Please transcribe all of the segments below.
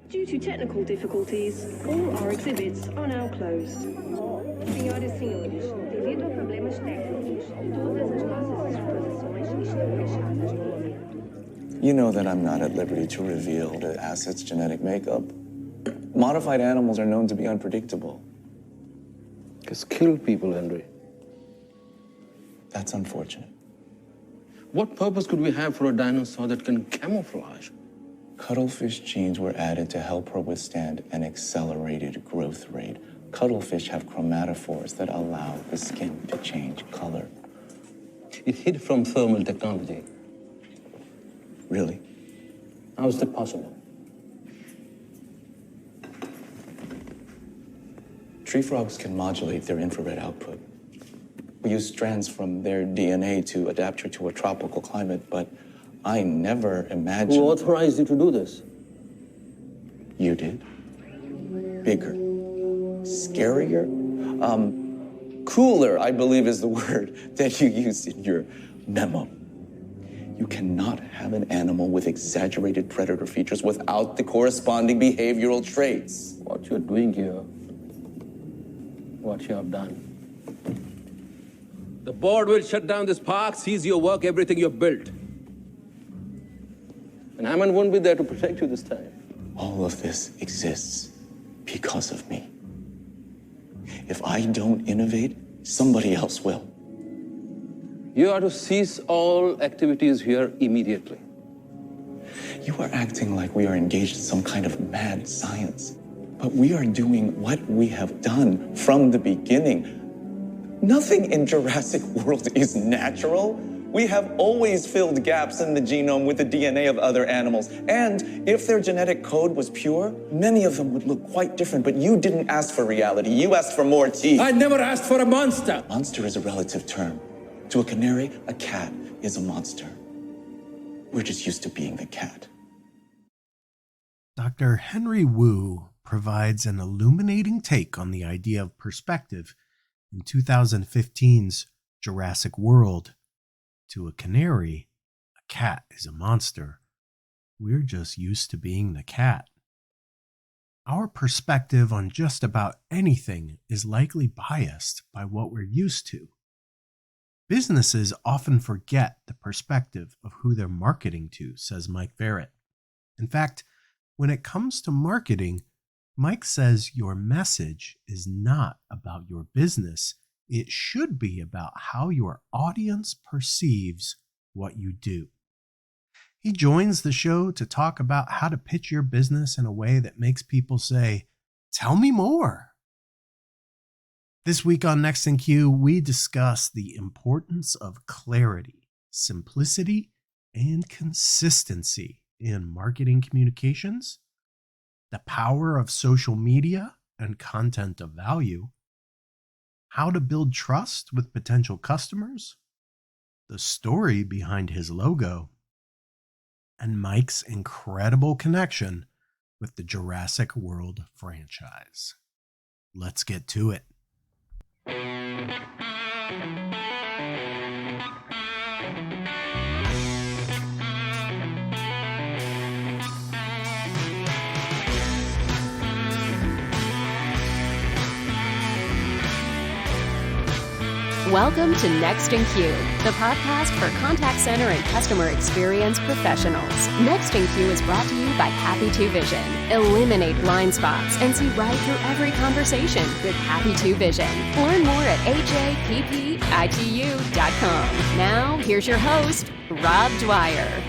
Due to technical difficulties, all our exhibits are now closed. Senhoras e senhores, devido a problemas técnicos, todas as nossas exposições estão fechadas no momento. You know that I'm not at liberty to reveal the asset's genetic makeup. Modified animals are known to be unpredictable. Just kill people, Henry. That's unfortunate. What purpose could we have for a dinosaur that can camouflage? Cuttlefish genes were added to help her withstand an accelerated growth rate. Cuttlefish have chromatophores that allow the skin to change color. It hid from thermal technology. Really? How is that possible? Tree frogs can modulate their infrared output. We use strands from their DNA to adapt her to a tropical climate, but I never imagined... Who authorized you to do this? You did. Bigger. Scarier. Cooler, I believe is the word that you used in your memo. You cannot have an animal with exaggerated predator features without the corresponding behavioral traits. What you're doing here, what you have done. The board will shut down this park, seize your work, everything you've built. And Hammond won't be there to protect you this time. All of this exists because of me. If I don't innovate, somebody else will. You are to cease all activities here immediately. You are acting like we are engaged in some kind of mad science. But we are doing what we have done from the beginning. Nothing in Jurassic World is natural. We have always filled gaps in the genome with the DNA of other animals. And if their genetic code was pure, many of them would look quite different. But you didn't ask for reality. You asked for more teeth. I never asked for a monster. Monster is a relative term. To a canary, a cat is a monster. We're just used to being the cat. Dr. Henry Wu provides an illuminating take on the idea of perspective in 2015's Jurassic World. To a canary, a cat is a monster. We're just used to being the cat. Our perspective on just about anything is likely biased by what we're used to. Businesses often forget the perspective of who they're marketing to, says Mike Verret. In fact, when it comes to marketing, Mike says your message is not about your business. It should be about how your audience perceives what you do. He joins the show to talk about how to pitch your business in a way that makes people say, "Tell me more." This week on Next in Queue, we discuss the importance of clarity, simplicity, and consistency in marketing communications, the power of social media and content of value, how to build trust with potential customers, the story behind his logo, and Mike's incredible connection with the Jurassic World franchise. Let's get to it. Welcome to Next in Queue, the podcast for contact center and customer experience professionals. Next in Queue is brought to you by Happy 2 Vision. Eliminate blind spots and see right through every conversation with Happy 2 Vision. Learn more at happitu.com. Now, here's your host, Rob Dwyer.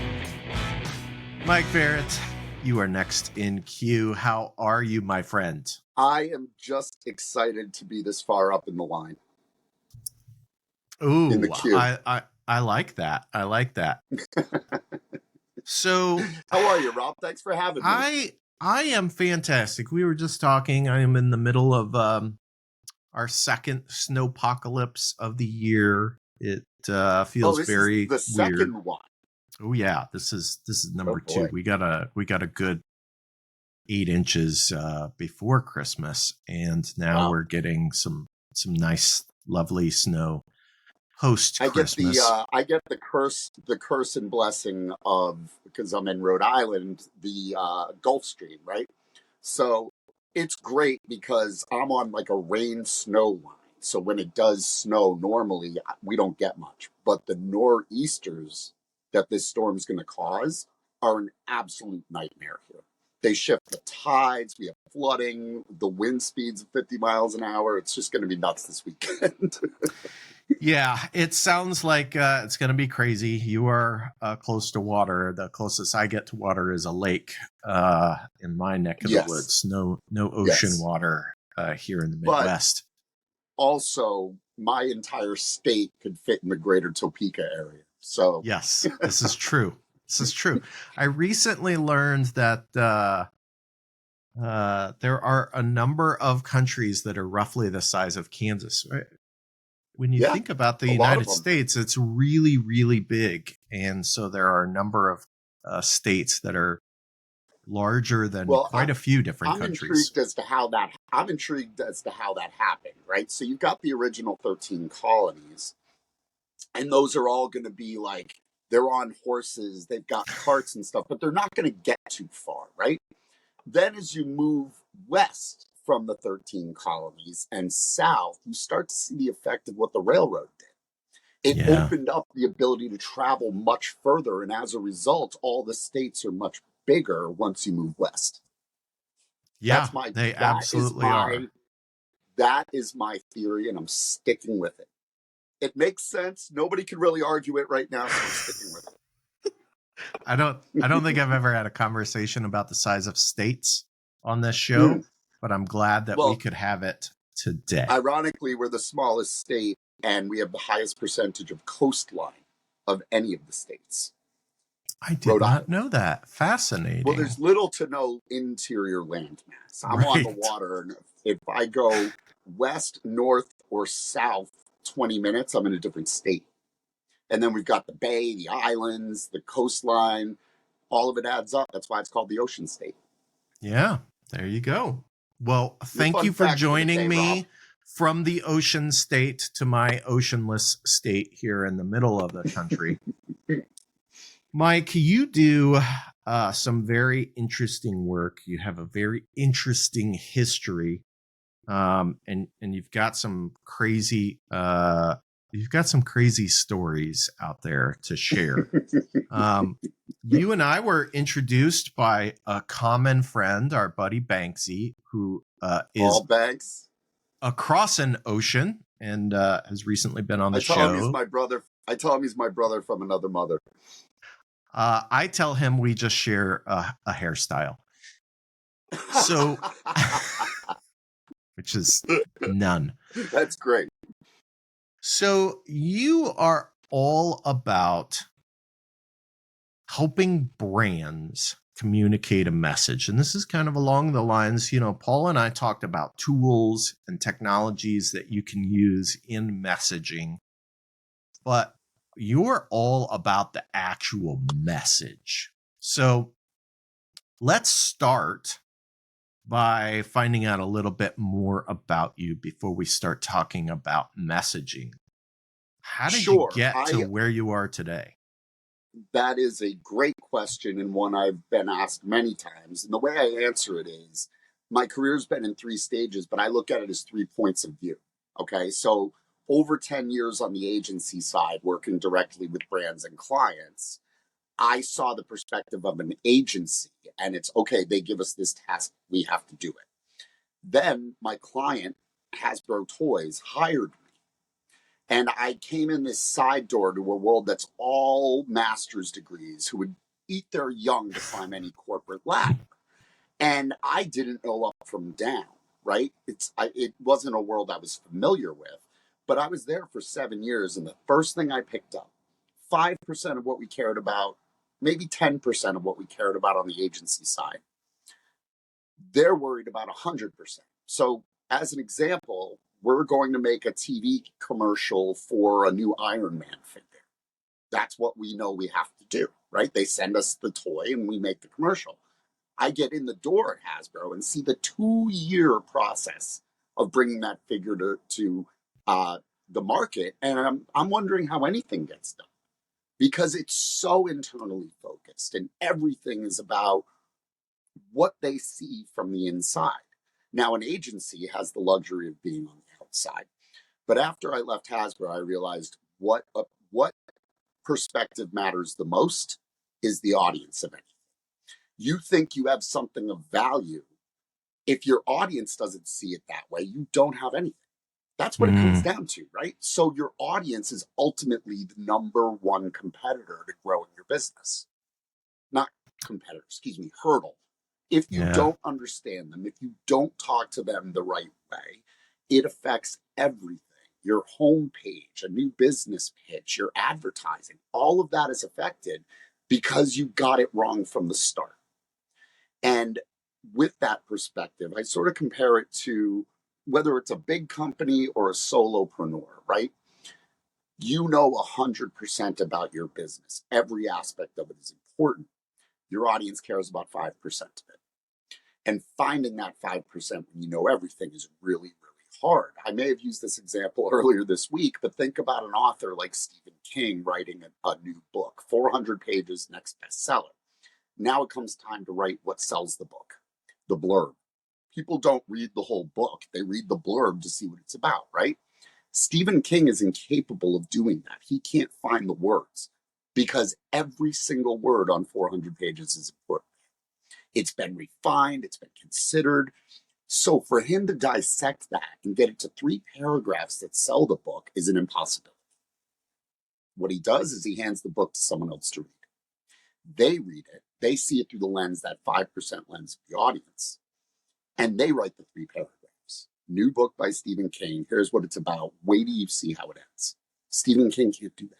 Mike Verret, you are next in queue. How are you, my friend? I am just excited to be this far up in the line. Ooh, in the queue. I like that. I like that. So, how are you, Rob? Thanks for having me. I am fantastic. We were just talking. I am in the middle of our second snowpocalypse of the year. It feels very the second weird. one. Oh yeah, this is number 2. We got a good 8 inches before Christmas, and now we're getting some nice, lovely snow post Christmas. I get the curse and blessing of, because I'm in Rhode Island, the Gulf Stream, right? So it's great because I'm on like a rain snow line. So when it does snow, normally we don't get much. But the nor'easters that this storm is going to cause are an absolute nightmare here. They shift the tides, we have flooding, the wind speeds of 50 miles an hour. It's just going to be nuts this weekend. Yeah, it sounds like it's going to be crazy. You are close to water. The closest I get to water is a lake in my neck of the woods. No ocean water here in the Midwest. But also, my entire state could fit in the greater Topeka area. So yes, this is true. This is true. I recently learned that there are a number of countries that are roughly the size of Kansas, right? When you think about the United States, it's really, really big. And so there are a number of states that are larger than quite a few different countries. I'm intrigued as to how that happened, right? So you've got the original 13 colonies, and those are all going to be like, they're on horses, they've got carts and stuff, but they're not going to get too far, right? Then as you move west from the 13 colonies and south, you start to see the effect of what the railroad did. It opened up the ability to travel much further, and as a result, all the states are much bigger once you move west. Yeah, they absolutely are. That is my theory, and I'm sticking with it. It makes sense. Nobody can really argue it right now, so I'm sticking with it. I don't think I've ever had a conversation about the size of states on this show, but I'm glad that we could have it today. Ironically, we're the smallest state, and we have the highest percentage of coastline of any of the states. I did not know that. Fascinating. Well, there's little to no interior landmass. I'm on the water, and if I go west, north, or south 20 minutes, I'm in a different state. And then we've got the bay, the islands, the coastline. All of it adds up. That's why it's called the ocean state. Yeah, there you go. Well, thank you for joining me, Rob, from the ocean state to my oceanless state here in the middle of the country. Mike, you do some very interesting work. You have a very interesting history, and you've got some crazy stories out there to share. You and I were introduced by a common friend, our buddy Banksy, who is across an ocean and has recently been on the show. I tell him he's my brother from another mother. I tell him we just share a hairstyle. So, which is none. That's great. So you are all about helping brands communicate a message. And this is kind of along the lines, Paul and I talked about tools and technologies that you can use in messaging, but you're all about the actual message. So let's start by finding out a little bit more about you before we start talking about messaging. How did you get to where you are today? That is a great question, and one I've been asked many times. And the way I answer it is, my career's been in 3 stages, but I look at it as 3 points of view. Okay, so over 10 years on the agency side, working directly with brands and clients, I saw the perspective of an agency, and it's okay, they give us this task, we have to do it. Then my client, Hasbro Toys, hired me. And I came in this side door to a world that's all master's degrees who would eat their young to climb any corporate ladder. And I didn't know up from down, right? It wasn't a world I was familiar with, but I was there for 7 years. And the first thing I picked up, 5% of what we cared about, maybe 10% of what we cared about on the agency side, they're worried about 100%. So as an example, we're going to make a TV commercial for a new Iron Man figure. That's what we know we have to do, right? They send us the toy and we make the commercial. I get in the door at Hasbro and see the 2-year process of bringing that figure to the market. And I'm wondering how anything gets done, because it's so internally focused and everything is about what they see from the inside. Now, an agency has the luxury of being on the outside. But after I left Hasbro, I realized what perspective matters the most is the audience of anything. You think you have something of value. If your audience doesn't see it that way, you don't have anything. That's what it comes down to, right? So your audience is ultimately the number one competitor to growing your business. Not competitor, hurdle. If you don't understand them, if you don't talk to them the right way, it affects everything. Your homepage, a new business pitch, your advertising, all of that is affected because you got it wrong from the start. And with that perspective, I sort of compare it to whether it's a big company or a solopreneur, right? You know 100% about your business. Every aspect of it is important. Your audience cares about 5% of it. And finding that 5% when you know everything is really, really hard. I may have used this example earlier this week, but think about an author like Stephen King writing a new book, 400 pages, next bestseller. Now it comes time to write what sells the book, the blurb. People don't read the whole book. They read the blurb to see what it's about, right? Stephen King is incapable of doing that. He can't find the words because every single word on 400 pages is important. It's been refined. It's been considered. So for him to dissect that and get it to 3 paragraphs that sell the book is an impossibility. What he does is he hands the book to someone else to read. They read it. They see it through the lens, that 5% lens of the audience. And they write the 3 paragraphs. New book by Stephen King. Here's what it's about. Wait till you see how it ends. Stephen King can't do that.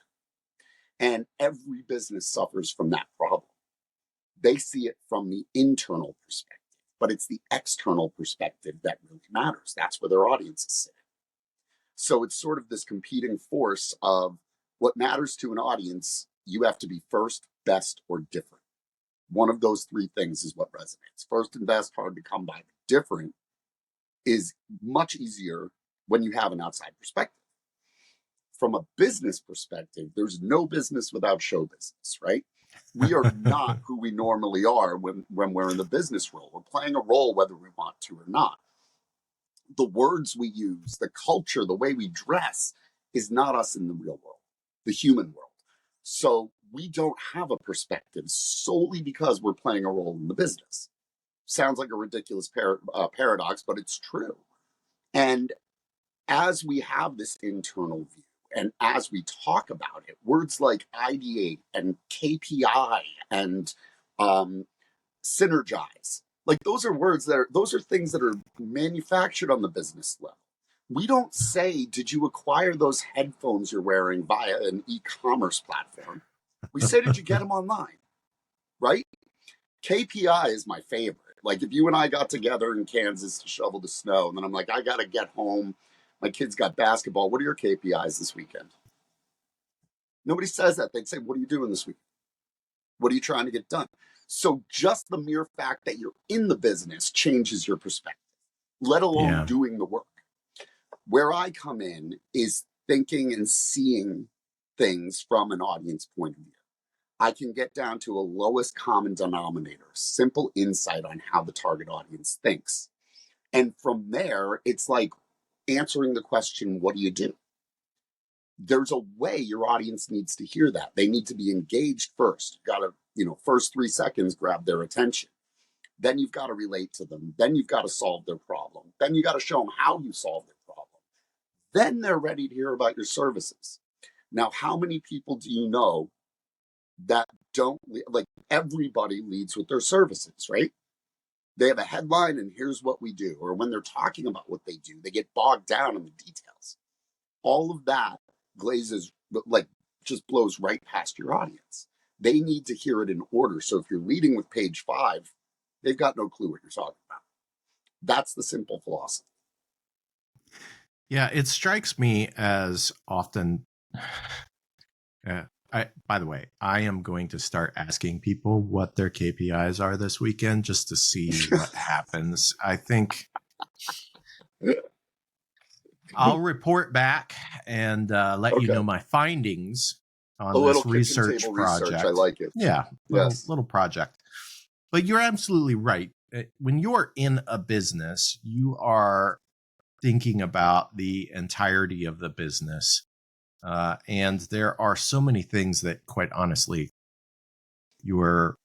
And every business suffers from that problem. They see it from the internal perspective, but it's the external perspective that really matters. That's where their audience is sitting. So it's sort of this competing force of what matters to an audience. You have to be first, best, or different. One of those 3 things is what resonates. First and best, hard to come by. Different is much easier when you have an outside perspective. From a business perspective, there's no business without show business, right? We are not who we normally are when we're in the business role. We're playing a role whether we want to or not. The words we use, the culture, the way we dress is not us in the real world, the human world. So we don't have a perspective solely because we're playing a role in the business. Sounds like a ridiculous paradox, but it's true. And as we have this internal view, and as we talk about it, words like ideate and KPI and synergize, like those are words those are things that are manufactured on the business level. We don't say, did you acquire those headphones you're wearing via an e-commerce platform? We say, did you get them online? Right? KPI is my favorite. Like if you and I got together in Kansas to shovel the snow, and then I'm like, I got to get home. My kids got basketball. What are your KPIs this weekend? Nobody says that. They'd say, what are you doing this week? What are you trying to get done? So just the mere fact that you're in the business changes your perspective, let alone doing the work. Where I come in is thinking and seeing things from an audience point of view. I can get down to a lowest common denominator, simple insight on how the target audience thinks. And from there, it's like answering the question, what do you do? There's a way your audience needs to hear that. They need to be engaged first. You got to, first 3 seconds, grab their attention. Then you've got to relate to them. Then you've got to solve their problem. Then you got to show them how you solve their problem. Then they're ready to hear about your services. Now, how many people do you know that don't, like everybody leads with their services, right? They have a headline and here's what we do. Or when they're talking about what they do, they get bogged down in the details. All of that glazes, just blows right past your audience. They need to hear it in order. So if you're leading with page 5, they've got no clue what you're talking about. That's the simple philosophy. Yeah, it strikes me as often. By the way, I am going to start asking people what their KPIs are this weekend just to see what happens. I think I'll report back and let you know my findings on this research project. Research. I like it. Yeah, yes. little project. But you're absolutely right. When you're in a business, you are thinking about the entirety of the business. And there are so many things that, quite honestly, your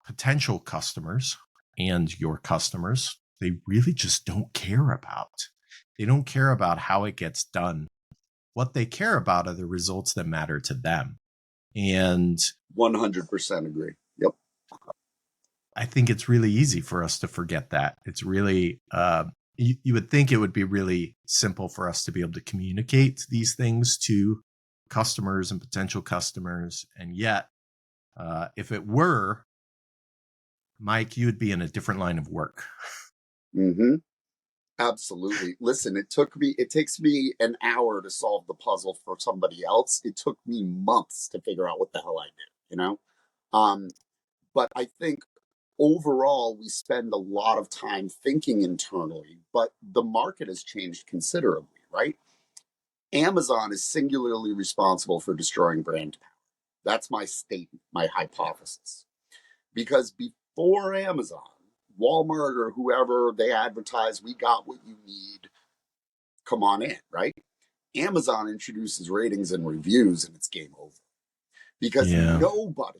potential customers and your customers, they really just don't care about. They don't care about how it gets done. What they care about are the results that matter to them. And 100% agree. Yep. I think it's really easy for us to forget that. It's really, you would think it would be really simple for us to be able to communicate these things to customers and potential customers. And yet, if it were, Mike, you would be in a different line of work. Mm-hmm. Absolutely. Listen, it takes me an hour to solve the puzzle for somebody else. It took me months to figure out what the hell I did, you know? But I think overall, we spend a lot of time thinking internally, but the market has changed considerably, right? Amazon is singularly responsible for destroying brand power. That's my statement, my hypothesis. Because before Amazon, Walmart or whoever, they advertise, we got what you need, come on in, right? Amazon introduces ratings and reviews and it's game over. Because nobody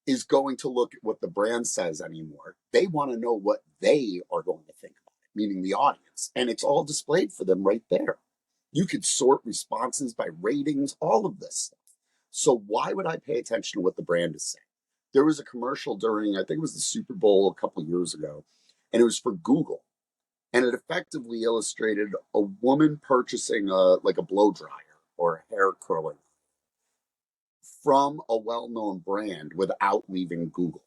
is going to look at what the brand says anymore. They want to know what they are going to think about it, meaning the audience. And it's all displayed for them right there. You could sort responses by ratings, all of this stuff. So why would I pay attention to what the brand is saying? There was a commercial during, I think it was the Super Bowl a couple of years ago, and it was for Google. And it effectively illustrated a woman purchasing a blow dryer or a hair curler from a well-known brand without leaving Google.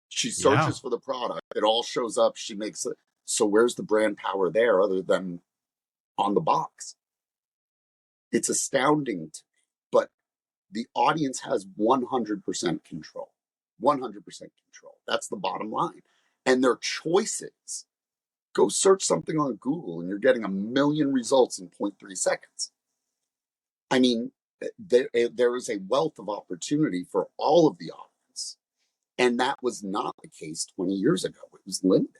She searches for the product. It all shows up. She makes it. So where's the brand power there other than on the box? It's astounding to me. But the audience has 100% control. 100% control. That's the bottom line. And their choices. Go search something on Google and you're getting 1 million results in 0.3 seconds. I mean, there is a wealth of opportunity for all of the audience. And that was not the case 20 years ago. It was limited.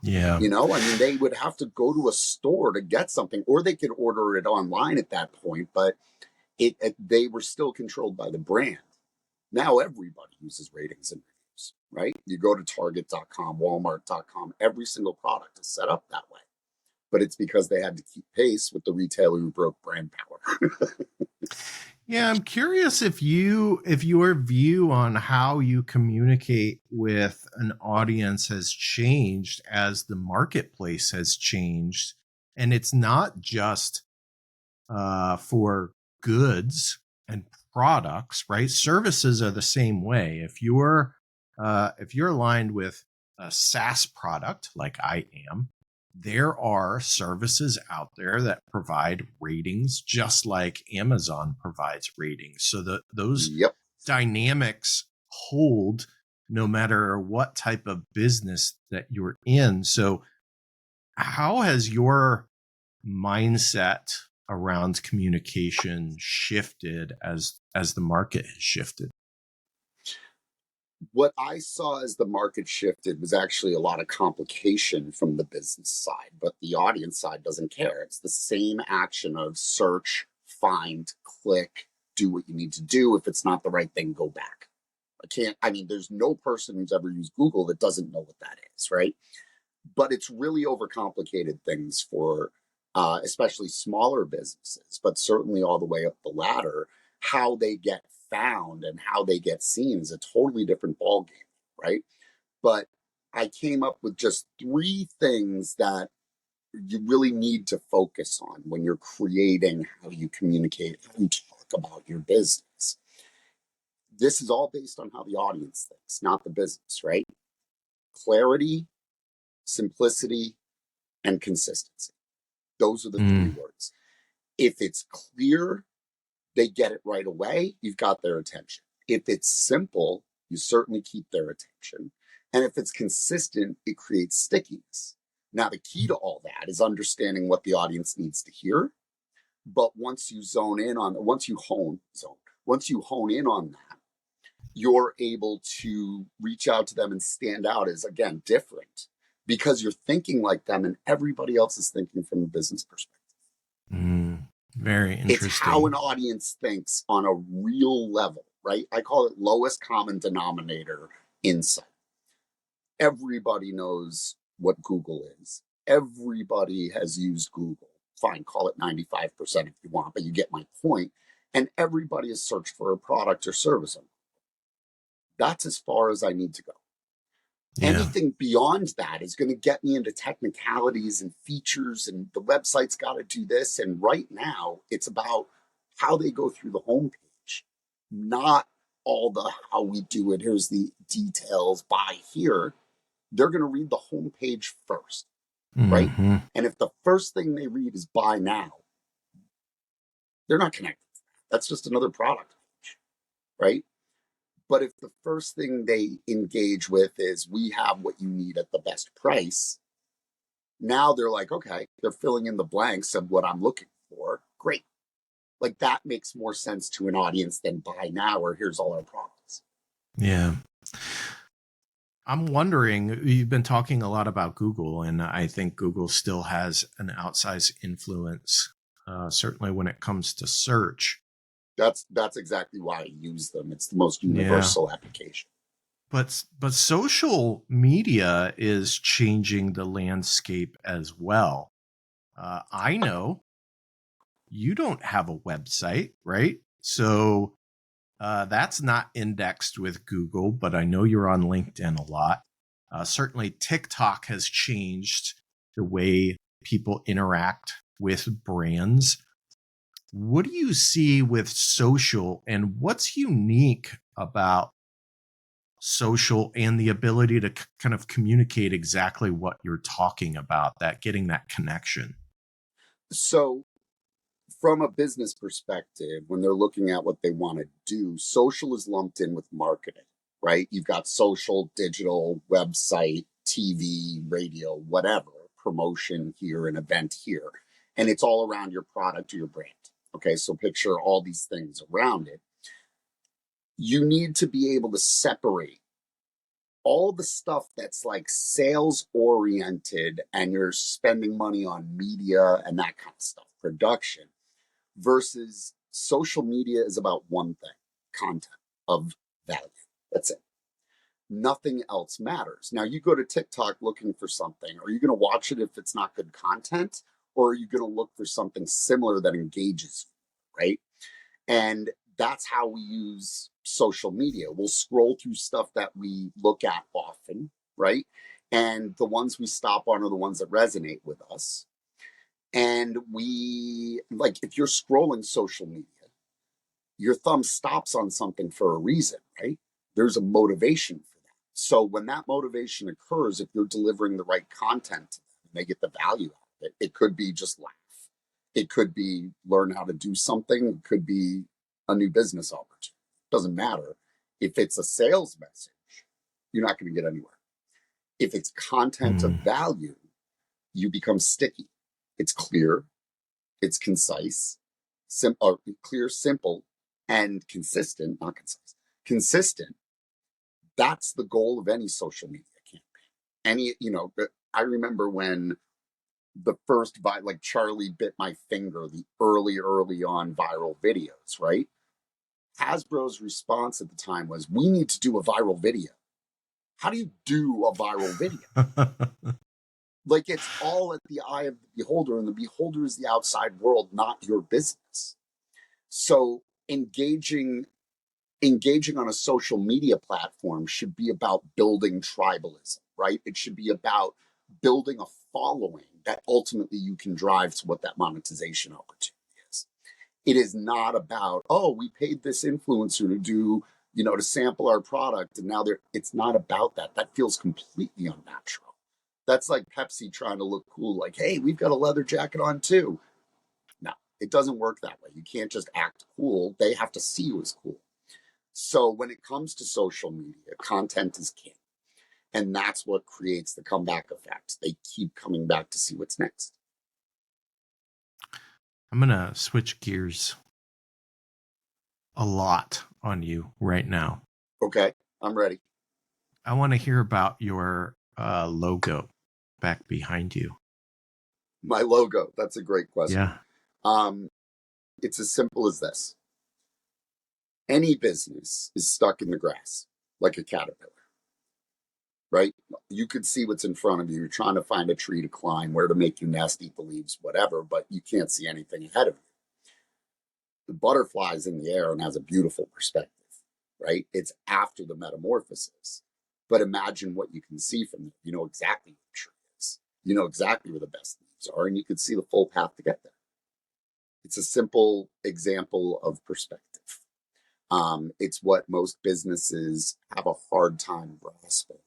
Yeah. You know, I mean, they would have to go to a store to get something, or they could order it online at that point, but they were still controlled by the brand. Now everybody uses ratings and reviews, right? You go to Target.com, Walmart.com, every single product is set up that way. But it's because they had to keep pace with the retailer who broke brand power. Yeah, I'm curious if your view on how you communicate with an audience has changed as the marketplace has changed. And it's not just for goods and products, right? Services are the same way. If you're aligned with a SaaS product like I am, there are services out there that provide ratings just like Amazon provides ratings. So those dynamics hold no matter what type of business that you're in. So how has your mindset around communication shifted as the market has shifted? What I saw as the market shifted was actually a lot of complication from the business side, but the audience side doesn't care. It's the same action of search, find, click, do what you need to do. If it's not the right thing, go back. There's no person who's ever used Google that doesn't know what that is, right? But it's really overcomplicated things for especially smaller businesses, but certainly all the way up the ladder, how they get found and how they get seen is a totally different ballgame, right? But I came up with just 3 things that you really need to focus on when you're creating how you communicate, how you talk about your business. This is all based on how the audience thinks, not the business, right? Clarity, simplicity, and consistency. Those are the 3 words. If it's clear, they get it right away, you've got their attention. If it's simple, you certainly keep their attention. And if it's consistent, it creates stickiness. Now, the key to all that is understanding what the audience needs to hear. But once you hone in on that, you're able to reach out to them and stand out as, again, different because you're thinking like them and everybody else is thinking from a business perspective. Very It's how an interesting. audience thinks on a real level, right? I call it lowest common denominator insight. Everybody knows what Google is. Everybody has used Google. Fine, call it 95% if you want, but you get my point. And everybody has searched for a product or service. That's as far as I need to go. Yeah. Anything beyond that is going to get me into technicalities and features, and the website's got to do this. And right now, it's about how they go through the homepage, not all the how we do it. Here's the details, buy here. They're going to read the homepage first, right? Mm-hmm. And if the first thing they read is buy now, they're not connected. That's just another product page, right? But if the first thing they engage with is we have what you need at the best price, now they're like, okay, they're filling in the blanks of what I'm looking for. Great. Like that makes more sense to an audience than buy now or here's all our products. Yeah. I'm wondering, you've been talking a lot about Google, and I think Google still has an outsized influence, certainly when it comes to search. That's exactly why I use them. It's the most universal application. But social media is changing the landscape as well. I know you don't have a website, right? So that's not indexed with Google, but I know you're on LinkedIn a lot. Certainly TikTok has changed the way people interact with brands. What do you see with social, and what's unique about social and the ability to kind of communicate exactly what you're talking about, that getting that connection? So from a business perspective, when they're looking at what they want to do, social is lumped in with marketing, right? You've got social, digital, website, TV, radio, whatever, promotion here, an event here. And it's all around your product or your brand. Okay, so picture all these things around it. You need to be able to separate all the stuff that's like sales oriented and you're spending money on media and that kind of stuff, production, versus social media is about one thing, content of value. That's it. Nothing else matters. Now you go to TikTok looking for something. Are you going to watch it if it's not good content? Or are you going to look for something similar that engages you, right? And that's how we use social media. We'll scroll through stuff that we look at often, right? And the ones we stop on are the ones that resonate with us. And we, like, if you're scrolling social media, your thumb stops on something for a reason, right? There's a motivation for that. So when that motivation occurs, if you're delivering the right content to them, and they get the value out of it, it could be just laugh. It could be learn how to do something. It could be a new business opportunity. Doesn't matter. If it's a sales message, you're not going to get anywhere. If it's content of value, you become sticky. It's clear, it's concise, clear, simple, and consistent, not concise, consistent. That's the goal of any social media campaign. I remember when the first, like Charlie Bit My Finger, the early on viral videos, right? Hasbro's response at the time was, we need to do a viral video. How do you do a viral video? Like, it's all at the eye of the beholder, and the beholder is the outside world, not your business. So engaging on a social media platform should be about building tribalism, right? It should be about building a following that ultimately you can drive to what that monetization opportunity is. It is not about, oh, we paid this influencer to do, to sample our product, and now it's not about that. That feels completely unnatural. That's like Pepsi trying to look cool, like, hey, we've got a leather jacket on too. No, it doesn't work that way. You can't just act cool. They have to see you as cool. So when it comes to social media, content is king. And that's what creates the comeback effect. They keep coming back to see what's next. I'm going to switch gears a lot on you right now. Okay, I'm ready. I want to hear about your logo back behind you. My logo. That's a great question. Yeah. It's as simple as this. Any business is stuck in the grass like a caterpillar, right? You could see what's in front of you. You're trying to find a tree to climb, where to make your nest, eat the leaves, whatever, but you can't see anything ahead of you. The butterfly's in the air and has a beautiful perspective, right? It's after the metamorphosis. But imagine what you can see from it. You know exactly what the tree is. You know exactly where the best leaves are, and you can see the full path to get there. It's a simple example of perspective. It's what most businesses have a hard time grasping.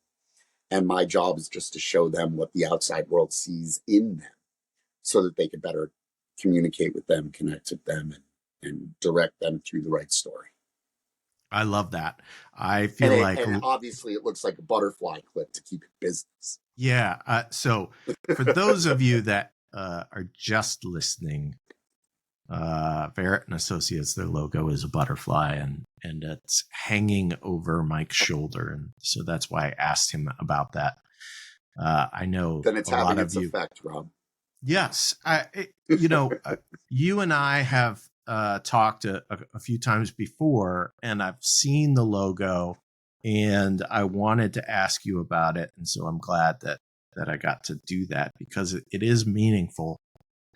And my job is just to show them what the outside world sees in them so that they can better communicate with them, connect with them, and direct them through the right story. I love that. I feel And obviously it looks like a butterfly clip to keep it business. Yeah. So for those of you that are just listening, Verret and Associates, their logo is a butterfly, and it's hanging over Mike's shoulder, and so that's why I asked him about that. I know then it's having its effect, Rob. Yes, you and I have talked a few times before, and I've seen the logo, and I wanted to ask you about it, and so I'm glad that I got to do that, because it is meaningful,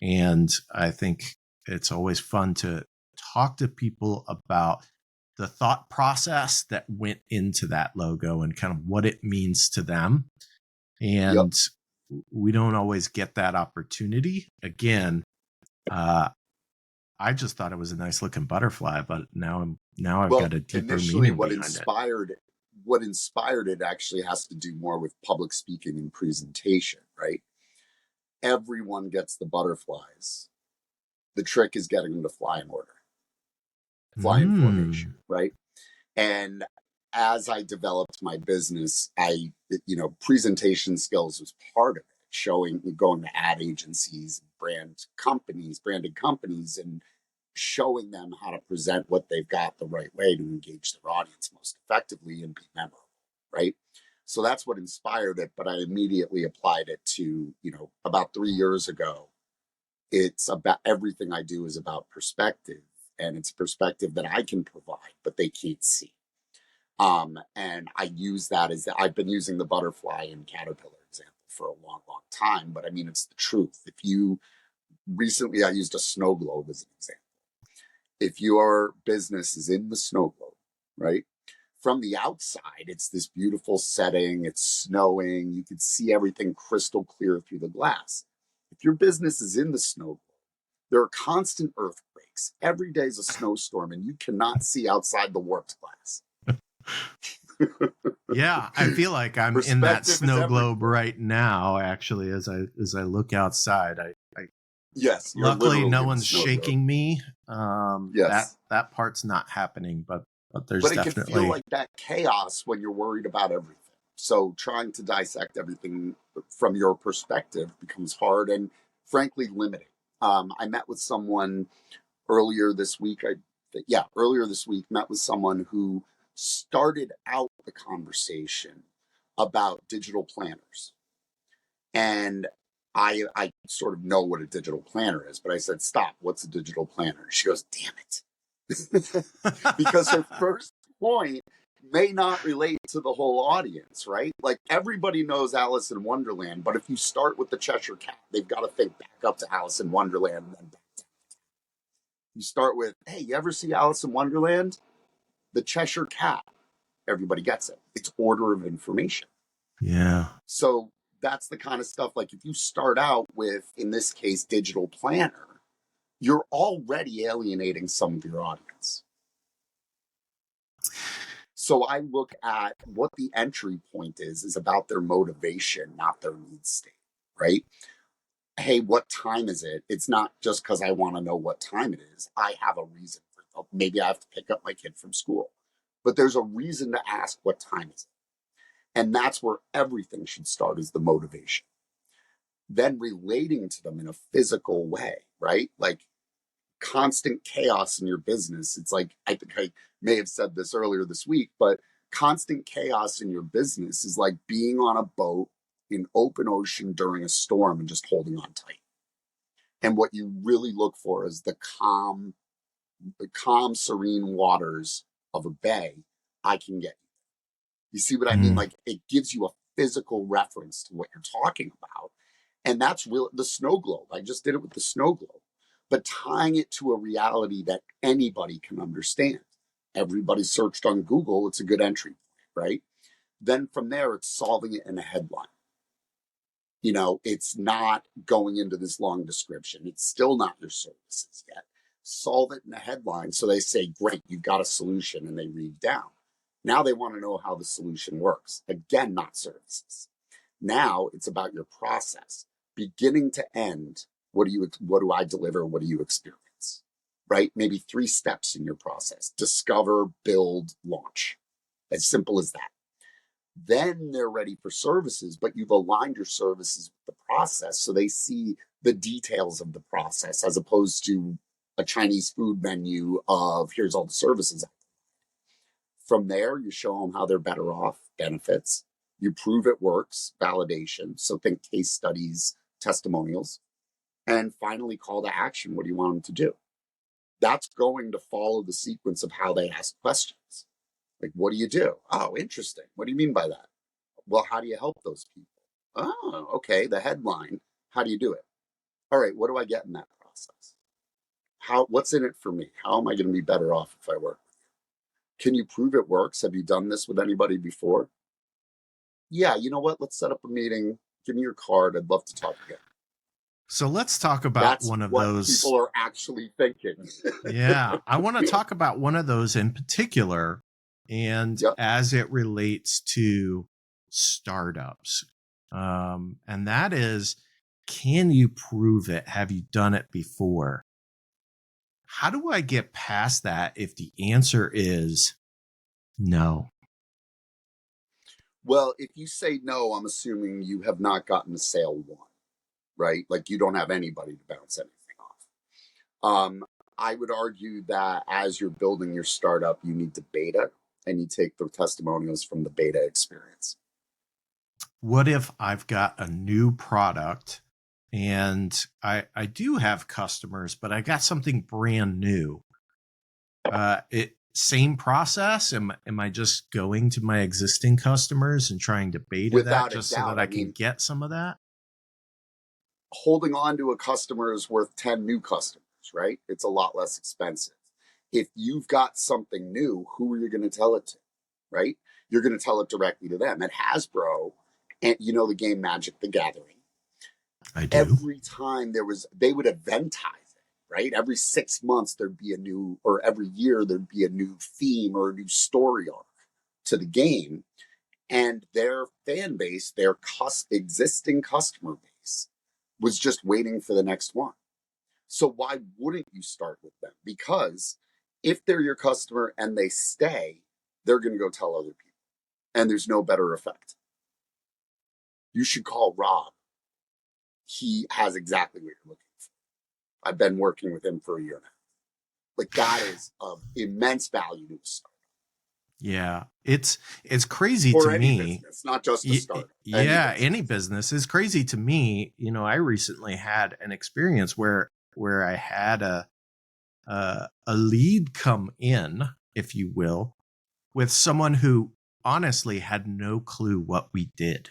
and I think it's always fun to talk to people about the thought process that went into that logo and kind of what it means to them. And we don't always get that opportunity. Again, I just thought it was a nice looking butterfly, but now I've got a deeper meaning behind it. What inspired it actually has to do more with public speaking and presentation, right? Everyone gets the butterflies. The trick is getting them to fly in order, fly in formation, right? And as I developed my business, presentation skills was part of it, going to ad agencies, branded companies, and showing them how to present what they've got the right way to engage their audience most effectively and be memorable, right? So that's what inspired it, but I immediately applied it to, about 3 years ago. It's about everything I do is about perspective, and it's perspective that I can provide, but they can't see. And I use that I've been using the butterfly and caterpillar example for a long, long time, but I mean, it's the truth. Recently I used a snow globe as an example. If your business is in the snow globe, right? From the outside, it's this beautiful setting, it's snowing, you can see everything crystal clear through the glass. If your business is in the snow globe, there are constant earthquakes. Every day is a snowstorm, and you cannot see outside the warped glass. Yeah, I feel like I'm in that snow globe right now. Actually, as I look outside, yes. Luckily, no one's shaking me. Yes, that part's not happening, but there's definitely. But it can feel like that chaos when you're worried about everything. So trying to dissect everything from your perspective becomes hard and frankly limiting. I met with someone earlier this week. Met with someone who started out the conversation about digital planners. And I sort of know what a digital planner is, but I said, stop, what's a digital planner? She goes, damn it. Because her first point may not relate to the whole audience, right? Like everybody knows Alice in Wonderland, but if you start with the Cheshire Cat, they've got to think back up to Alice in Wonderland and then back down. You start with, hey, you ever see Alice in Wonderland? The Cheshire Cat. Everybody gets it. It's order of information. Yeah. So that's the kind of stuff, like if you start out with, in this case, digital planner, you're already alienating some of your audience. So I look at what the entry point is about their motivation, not their need state, right? Hey, what time is it? It's not just because I want to know what time it is. I have a reason for it. Maybe I have to pick up my kid from school, but there's a reason to ask what time is it? And that's where everything should start, is the motivation. Then relating to them in a physical way, right? Like constant chaos in your business. It's like, I think I may have said this earlier this week, but Constant chaos in your business is like being on a boat in open ocean during a storm and just holding on tight. And what you really look for is the calm, serene waters of a bay. I can get you. You see what I mean? Like, it gives you a physical reference to what you're talking about. And that's real. The snow globe. I just did it with the snow globe, but tying it to a reality that anybody can understand. Everybody searched on Google. It's a good entry point, right? Then from there, it's solving it in a headline. You know, it's not going into this long description. It's still not your services yet. Solve it in a headline. So they say, great, you've got a solution, and they read down. Now they want to know how the solution works. Again, not services. Now it's about your process, beginning to end. What do I deliver? What do you experience? Right? Maybe 3 steps in your process: discover, build, launch. As simple as that. Then they're ready for services, but you've aligned your services with the process, so they see the details of the process, as opposed to a Chinese food menu of here's all the services. From there, you show them how they're better off, benefits. You prove it works, validation. So think case studies, testimonials. And finally, call to action. What do you want them to do? That's going to follow the sequence of how they ask questions. Like, what do you do? Oh, interesting. What do you mean by that? Well, how do you help those people? Oh, okay. The headline. How do you do it? All right. What do I get in that process? What's in it for me? How am I going to be better off if I work with you? Can you prove it works? Have you done this with anybody before? Yeah. You know what? Let's set up a meeting. Give me your card. I'd love to talk again. So let's talk about That's one of what those. People are actually thinking. Yeah. I want to talk about one of those in particular. And as it relates to startups, and that is, can you prove it? Have you done it before? How do I get past that if the answer is no? Well, if you say no, I'm assuming you have not gotten the sale one, right? Like, you don't have anybody to bounce anything off. I would argue that as you're building your startup, you need to beta, and you take the testimonials from the beta experience. What if I've got a new product and I do have customers, but I got something brand new? Same process? Am I just going to my existing customers and trying to beta Without that just a so doubt. that I can get some of that? Holding on to a customer is worth 10 new customers, right? It's a lot less expensive. If you've got something new, who are you going to tell it to, right? You're going to tell it directly to them. At Hasbro, and you know the game Magic the Gathering. I do. Every time they would eventize it, right? Every 6 months there'd be a new, or every year there'd be a new theme or a new story arc to the game. And their fan base, their existing customer base, was just waiting for the next one. So why wouldn't you start with them? Because if they're your customer and they stay, they're going to go tell other people. And there's no better effect. You should call Rob. He has exactly what you're looking for. I've been working with him for a year now. Like, that is of immense value to a startup. Yeah, it's crazy or to any me. business, not just a startup. Any business is crazy to me. You know, I recently had an experience where I had a lead come in, if you will, with someone who honestly had no clue what we did.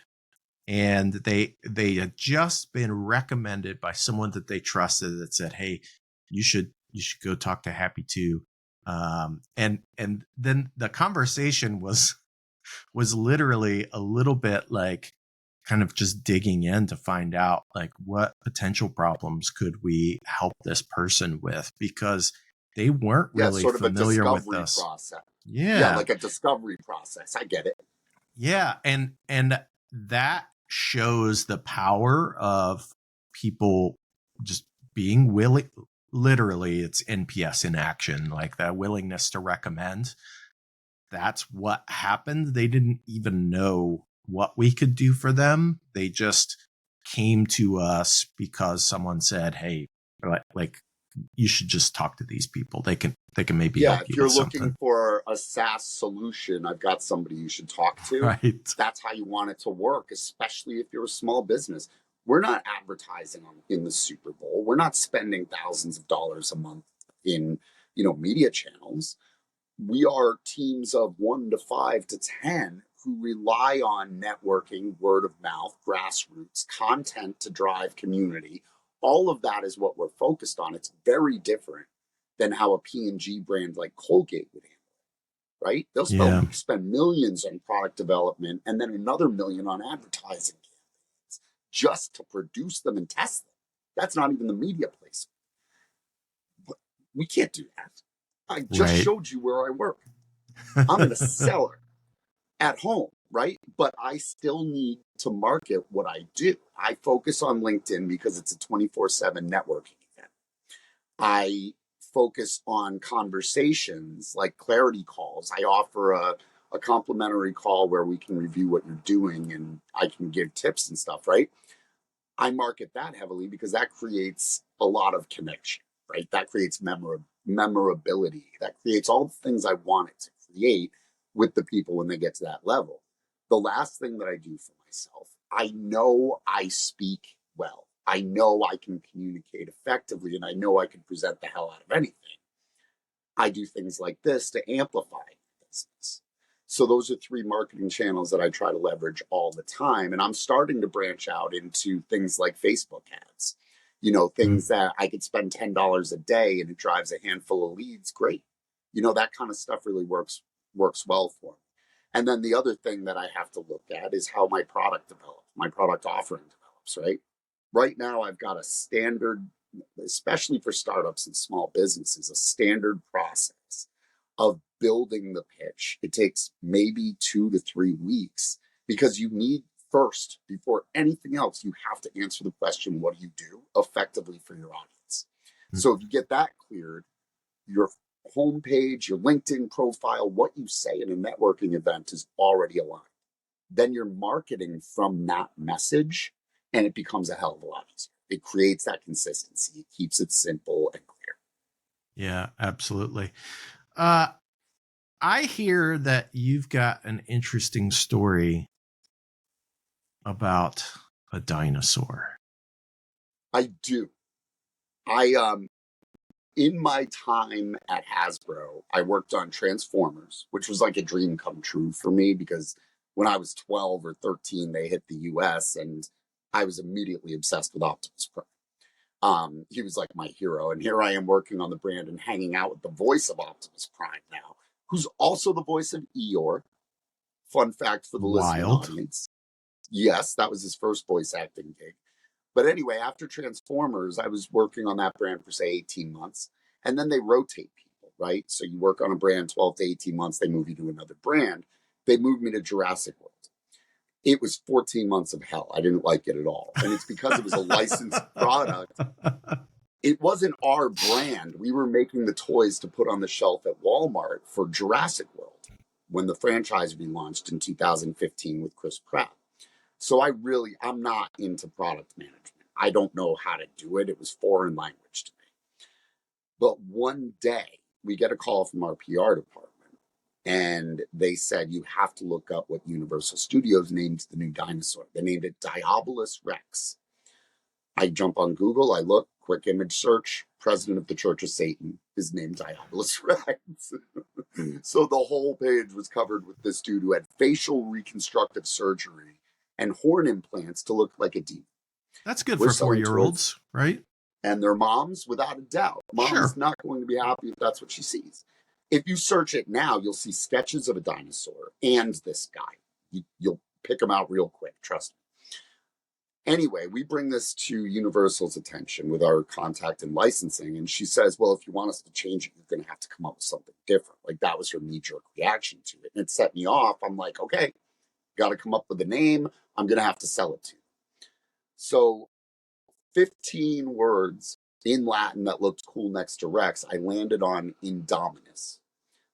And they had just been recommended by someone that they trusted that said, hey, you should go talk to Happy 2. And then the conversation was literally a little bit like kind of just digging in to find out like what potential problems could we help this person with, because they weren't really sort of familiar with us. Process. Yeah, like a discovery process. I get it. Yeah, and that shows the power of people just being willing. Literally, it's NPS in action, like that willingness to recommend. That's what happened. They didn't even know what we could do for them. They just came to us because someone said, hey, like you should just talk to these people. They can maybe Yeah, help if you you're with looking something. for a SaaS solution, I've got somebody you should talk to. Right. That's how you want it to work, especially if you're a small business. We're not advertising in the Super Bowl. We're not spending thousands of dollars a month in, media channels. We are teams of 1 to 5 to 10 who rely on networking, word of mouth, grassroots, content to drive community. All of that is what we're focused on. It's very different than how a P&G brand like Colgate would handle it, right? They'll Yeah. spend millions on product development and then another million on advertising campaigns just to produce them and test them. That's not even the media placement. But we can't do that. I just Right. showed you where I work. I'm in a cellar at home, right? But I still need to market what I do. I focus on LinkedIn because it's a 24/7 networking event. I focus on conversations like clarity calls. I offer a complimentary call where we can review what you're doing and I can give tips and stuff, right? I market that heavily because that creates a lot of connection, right? That creates memorability. That creates all the things I want it to create with the people when they get to that level. The last thing that I do for myself, I know I speak well. I know I can communicate effectively and I know I can present the hell out of anything. I do things like this to amplify business. So those are 3 marketing channels that I try to leverage all the time. And I'm starting to branch out into things like Facebook ads, things that I could spend $10 a day and it drives a handful of leads. Great. That kind of stuff really works well for me. And then the other thing that I have to look at is how my product develops, my product offering develops, right? Right now, I've got a standard, especially for startups and small businesses, a standard process of building the pitch. It takes maybe 2 to 3 weeks because you need first, before anything else, you have to answer the question, what do you do effectively for your audience? So if you get that cleared, your homepage, your LinkedIn profile, what you say in a networking event is already aligned. Then you're marketing from that message and it becomes a hell of a lot easier. It creates that consistency. It keeps it simple and clear. Yeah, absolutely. I hear that you've got an interesting story about a dinosaur. I do. In my time at Hasbro, I worked on Transformers, which was like a dream come true for me because when I was 12 or 13, they hit the US and I was immediately obsessed with Optimus Prime. He was like my hero. And here I am working on the brand and hanging out with the voice of Optimus Prime now, who's also the voice of Eeyore. Fun fact for the listening Wild. audience. Yes, that was his first voice acting gig. But anyway, after Transformers, I was working on that brand for, say, 18 months. And then they rotate people, right? So you work on a brand 12 to 18 months, they move you to another brand. They moved me to Jurassic World. It was 14 months of hell. I didn't like it at all. And it's because it was a licensed product. It wasn't our brand. We were making the toys to put on the shelf at Walmart for Jurassic World when the franchise relaunched in 2015 with Chris Pratt. So I'm not into product management. I don't know how to do it. It was foreign language to me. But one day we get a call from our PR department and they said, you have to look up what Universal Studios named the new dinosaur. They named it Diabolus Rex. I jump on Google, I look, quick image search, president of the Church of Satan is named Diabolus Rex. So the whole page was covered with this dude who had facial reconstructive surgery and horn implants to look like a demon. That's good We're for selling 4-year-olds, right? And their moms, without a doubt. Mom's Sure. not going to be happy if that's what she sees. If you search it now, you'll see sketches of a dinosaur and this guy. You'll pick them out real quick, trust me. Anyway, we bring this to Universal's attention with our contact and licensing. And she says, well, if you want us to change it, you're going to have to come up with something different. Like that was her knee-jerk reaction to it. And it set me off. I'm like, okay, got to come up with a name. I'm going to have to sell it to you. So 15 words in Latin that looked cool next to Rex, I landed on Indominus.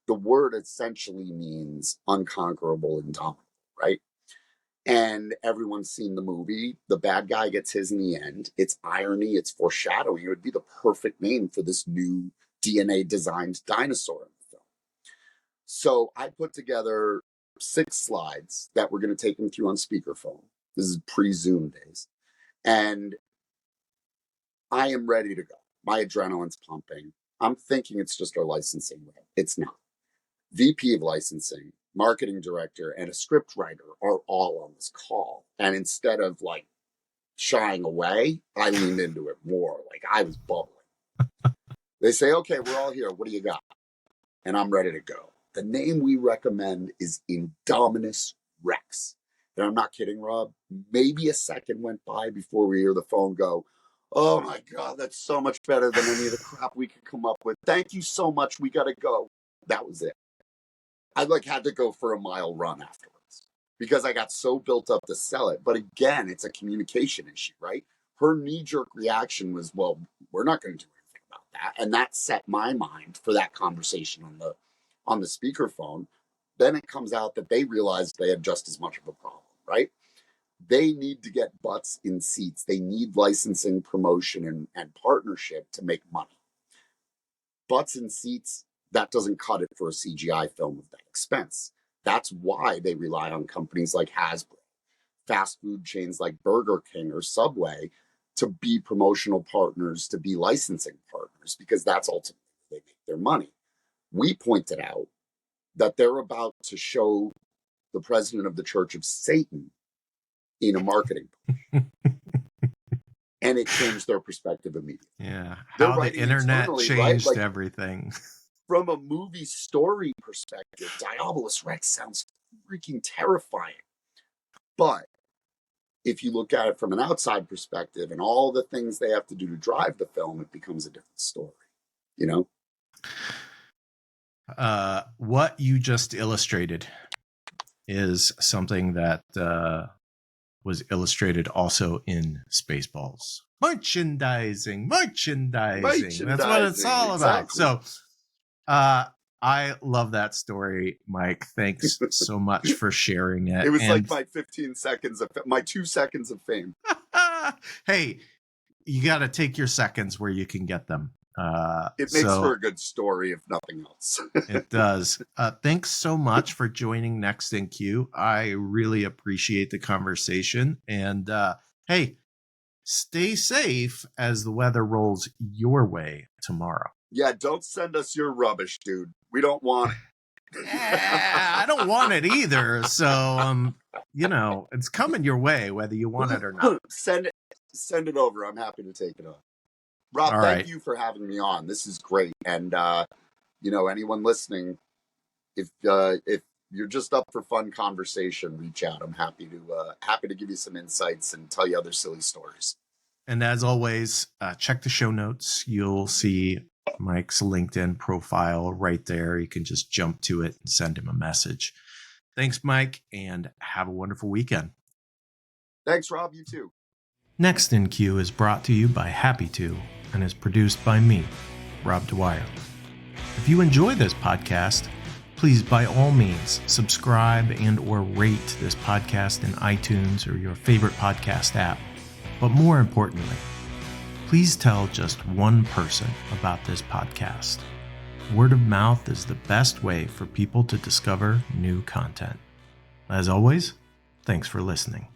The word essentially means unconquerable, indomitable, right? And everyone's seen the movie. The bad guy gets his in the end. It's irony, it's foreshadowing. It would be the perfect name for this new DNA designed dinosaur in the film. So I put together 6 slides that we're going to take them through on speakerphone. This is pre-Zoom days. And I am ready to go. My adrenaline's pumping. I'm thinking it's just our licensing rep. It's not. VP of licensing, marketing director, and a script writer are all on this call. And instead of like shying away, I leaned into it more. Like I was bubbling. They say, okay, we're all here. What do you got? And I'm ready to go. The name we recommend is Indominus Rex. And I'm not kidding, Rob. Maybe a second went by before we hear the phone go, oh my God, that's so much better than any of the crap we could come up with. Thank you so much. We got to go. That was it. I had to go for a mile run afterwards because I got so built up to sell it. But again, it's a communication issue, right? Her knee-jerk reaction was, well, we're not going to do anything about that. And that set my mind for that conversation on the speakerphone. Then it comes out that they realized they had just as much of a problem, right? They need to get butts in seats. They need licensing, promotion, and partnership to make money. Butts in seats, that doesn't cut it for a CGI film of that expense. That's why they rely on companies like Hasbro, fast food chains like Burger King or Subway to be promotional partners, to be licensing partners, because that's ultimately where they make their money. We pointed out that they're about to show the president of the Church of Satan in a marketing push. And it changed their perspective immediately. Yeah, They're how the internet changed right? everything. From a movie story perspective, Diabolus Rex sounds freaking terrifying. But if you look at it from an outside perspective and all the things they have to do to drive the film, it becomes a different story, you know? What you just illustrated is something that was illustrated also in Spaceballs. Merchandising. That's what it's all about. Exactly. So I love that story, Mike. Thanks so much for sharing it. It was like my 2 seconds of fame. Hey, you got to take your seconds where you can get them. It makes for a good story, if nothing else. It does. Thanks so much for joining Next in Queue. I really appreciate the conversation. And hey, stay safe as the weather rolls your way tomorrow. Yeah, don't send us your rubbish, dude. We don't want it. I don't want it either. So, it's coming your way, whether you want it or not. Send it over. I'm happy to take it on. Rob, thank you for having me on. This is great. And, anyone listening, if you're just up for fun conversation, reach out. I'm happy to give you some insights and tell you other silly stories. And as always, check the show notes. You'll see Mike's LinkedIn profile right there. You can just jump to it and send him a message. Thanks, Mike, and have a wonderful weekend. Thanks, Rob. You too. Next in Queue is brought to you by Happy To and is produced by me, Rob Dwyer. If you enjoy this podcast, please by all means subscribe and or rate this podcast in iTunes or your favorite podcast app. But more importantly, please tell just one person about this podcast. Word of mouth is the best way for people to discover new content. As always, thanks for listening.